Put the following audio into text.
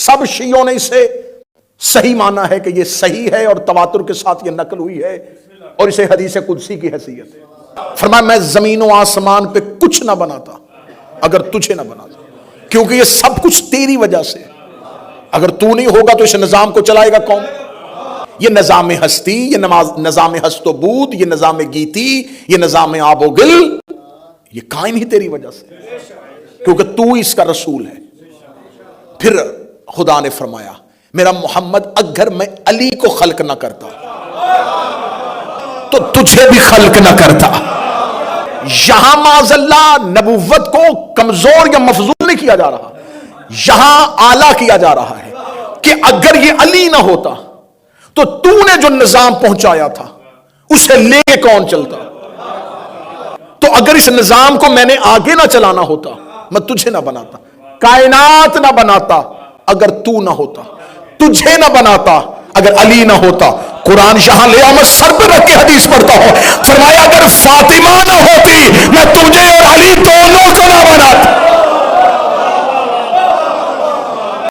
سب شیعوں نے اسے صحیح مانا ہے کہ یہ صحیح ہے اور تواتر کے ساتھ یہ نقل ہوئی ہے اور اسے حدیث قدسی کی حیثیت ہے۔ فرمایا میں زمین و آسمان پہ کچھ نہ بناتا اگر تجھے نہ بناتا، کیونکہ یہ سب کچھ تیری وجہ سے، اگر تو نہیں ہوگا تو اس نظام کو چلائے گا کون؟ یہ نظام ہستی، یہ نظام ہست و بود، یہ نظام گیتی، یہ نظام آب و گل، یہ قائم ہی تیری وجہ سے، کیونکہ تو اس کا رسول ہے۔ پھر خدا نے فرمایا میرا محمد اگر میں علی کو خلق نہ کرتا تو تجھے بھی خلق نہ کرتا۔ یہاں معاذ اللہ نبوت کو کمزور یا مفضول نہیں کیا جا رہا، یہاں اعلیٰ کیا جا رہا ہے کہ اگر یہ علی نہ ہوتا تو تو نے جو نظام پہنچایا تھا اسے لے کے کون چلتا؟ تو اگر اس نظام کو میں نے آگے نہ چلانا ہوتا، میں تجھے نہ بناتا، کائنات نہ بناتا اگر تو نہ ہوتا، تجھے نہ بناتا اگر علی نہ ہوتا۔ قرآن یہاں لے آؤ، میں سر پہ رکھ کے حدیث پڑھتا ہوں، فرمایا اگر فاطمہ نہ ہوتی میں تجھے اور علی دو